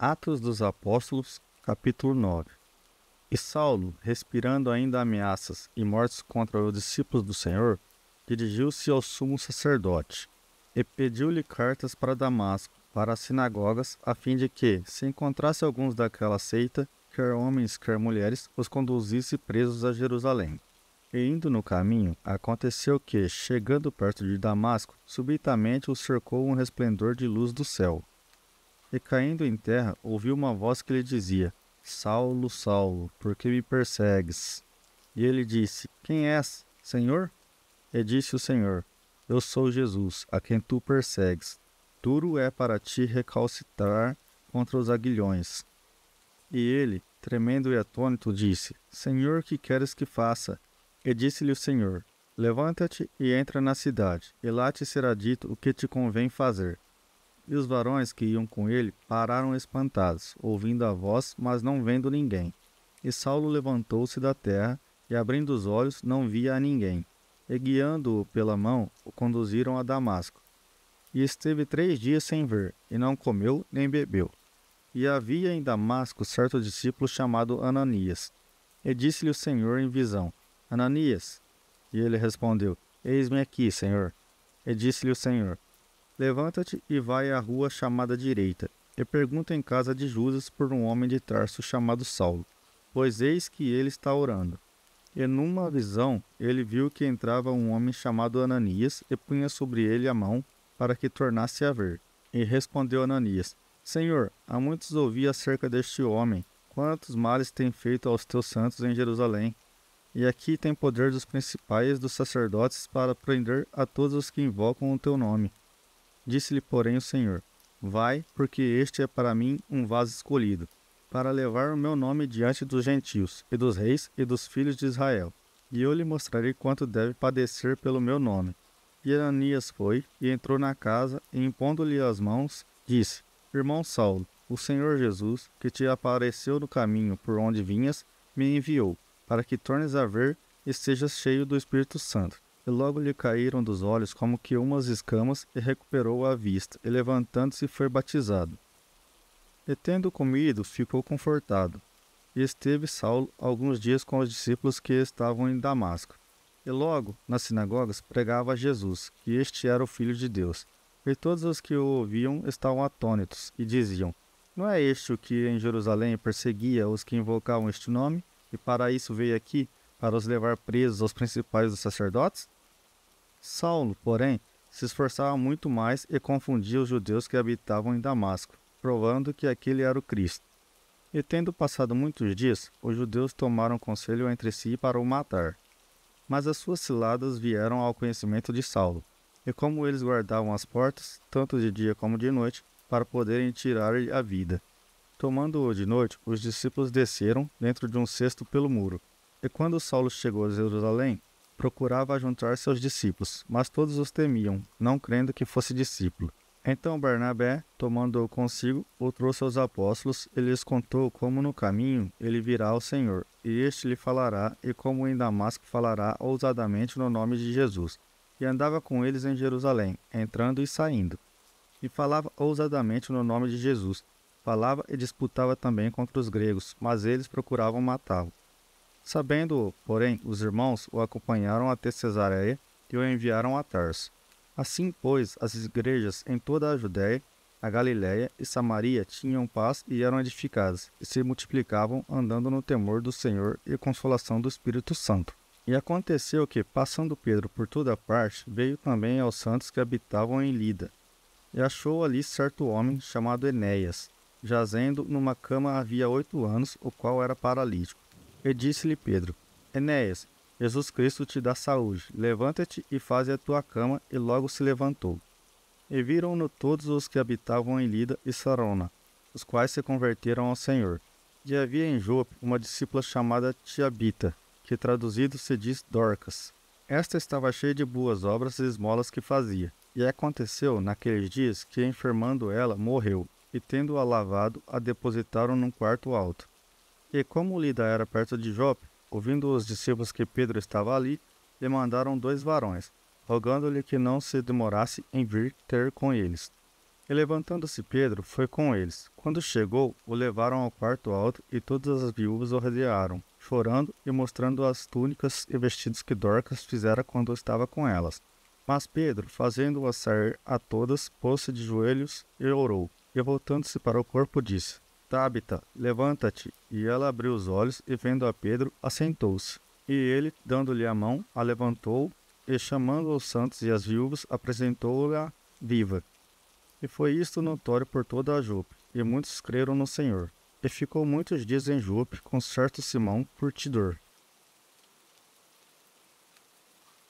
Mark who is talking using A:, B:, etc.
A: Atos dos Apóstolos, capítulo 9. E Saulo, respirando ainda ameaças e mortes contra os discípulos do Senhor, dirigiu-se ao sumo sacerdote e pediu-lhe cartas para Damasco, para as sinagogas, a fim de que, se encontrasse alguns daquela seita, quer homens, quer mulheres, os conduzisse presos a Jerusalém. E indo no caminho, aconteceu que, chegando perto de Damasco, subitamente o cercou um resplendor de luz do céu. E caindo em terra, ouviu uma voz que lhe dizia: Saulo, Saulo, por que me persegues? E ele disse: Quem és, Senhor? E disse o Senhor: Eu sou Jesus, a quem tu persegues. Duro é para ti recalcitrar contra os aguilhões. E ele, tremendo e atônito, disse: Senhor, que queres que faça? E disse-lhe o Senhor: Levanta-te e entra na cidade, e lá te será dito o que te convém fazer. E os varões que iam com ele pararam espantados, ouvindo a voz, mas não vendo ninguém. E Saulo levantou-se da terra, e abrindo os olhos, não via a ninguém. E guiando-o pela mão, o conduziram a Damasco. E esteve 3 dias sem ver, e não comeu nem bebeu. E havia em Damasco certo discípulo chamado Ananias. E disse-lhe o Senhor em visão: Ananias. E ele respondeu: Eis-me aqui, Senhor. E disse-lhe o Senhor: Levanta-te e vai à rua chamada direita, e pergunta em casa de Judas por um homem de Tarso chamado Saulo, pois eis que ele está orando. E numa visão ele viu que entrava um homem chamado Ananias e punha sobre ele a mão para que tornasse a ver. E respondeu Ananias: Senhor, há muitos ouvi acerca deste homem, quantos males tem feito aos teus santos em Jerusalém. E aqui tem poder dos principais dos sacerdotes para prender a todos os que invocam o teu nome. Disse-lhe, porém, o Senhor: Vai, porque este é para mim um vaso escolhido, para levar o meu nome diante dos gentios, e dos reis, e dos filhos de Israel. E eu lhe mostrarei quanto deve padecer pelo meu nome. E Ananias foi, e entrou na casa, e impondo-lhe as mãos, disse: Irmão Saulo, o Senhor Jesus, que te apareceu no caminho por onde vinhas, me enviou, para que tornes a ver e sejas cheio do Espírito Santo. E logo lhe caíram dos olhos como que umas escamas, e recuperou a vista, e levantando-se foi batizado. E tendo comido, ficou confortado. E esteve Saulo alguns dias com os discípulos que estavam em Damasco. E logo, nas sinagogas, pregava a Jesus, que este era o Filho de Deus. E todos os que o ouviam estavam atônitos, e diziam: Não é este o que em Jerusalém perseguia os que invocavam este nome? E para isso veio aqui, para os levar presos aos principais dos sacerdotes? Saulo, porém, se esforçava muito mais e confundia os judeus que habitavam em Damasco, provando que aquele era o Cristo. E tendo passado muitos dias, os judeus tomaram conselho entre si para o matar. Mas as suas ciladas vieram ao conhecimento de Saulo, e como eles guardavam as portas, tanto de dia como de noite, para poderem tirar-lhe a vida. Tomando-o de noite, os discípulos desceram dentro de um cesto pelo muro. E quando Saulo chegou a Jerusalém, procurava juntar-se aos discípulos, mas todos os temiam, não crendo que fosse discípulo. Então Barnabé, tomando-o consigo, o trouxe aos apóstolos e lhes contou como no caminho ele virá ao Senhor, e este lhe falará, e como em Damasco falará ousadamente no nome de Jesus. E andava com eles em Jerusalém, entrando e saindo. E falava ousadamente no nome de Jesus. Falava e disputava também contra os gregos, mas eles procuravam matá-lo. Sabendo-o, porém, os irmãos o acompanharam até Cesareia e o enviaram a Tarso. Assim, pois, as igrejas em toda a Judéia, a Galiléia e Samaria tinham paz e eram edificadas, e se multiplicavam, andando no temor do Senhor e consolação do Espírito Santo. E aconteceu que, passando Pedro por toda parte, veio também aos santos que habitavam em Lida, e achou ali certo homem chamado Enéas, jazendo numa cama havia 8 anos, o qual era paralítico. E disse-lhe Pedro: Enéas, Jesus Cristo te dá saúde, levanta-te e faze a tua cama. E logo se levantou. E viram-no todos os que habitavam em Lida e Sarona, os quais se converteram ao Senhor. E havia em Jope uma discípula chamada Tiabita, que traduzido se diz Dorcas. Esta estava cheia de boas obras e esmolas que fazia. E aconteceu, naqueles dias, que enfermando ela, morreu, e tendo-a lavado, a depositaram num quarto alto. E como Lida era perto de Jope, ouvindo os discípulos que Pedro estava ali, lhe mandaram 2 varões, rogando-lhe que não se demorasse em vir ter com eles. E levantando-se Pedro, foi com eles. Quando chegou, o levaram ao quarto alto, e todas as viúvas o rodearam, chorando e mostrando as túnicas e vestidos que Dorcas fizera quando estava com elas. Mas Pedro, fazendo-as sair a todas, pôs-se de joelhos e orou. E voltando-se para o corpo, disse: Tabita, levanta-te. E ela abriu os olhos, e vendo a Pedro, assentou-se. E ele, dando-lhe a mão, a levantou, e chamando os santos e as viúvas, apresentou-a viva. E foi isto notório por toda a Jope, e muitos creram no Senhor. E ficou muitos dias em Jope com certo Simão, curtidor,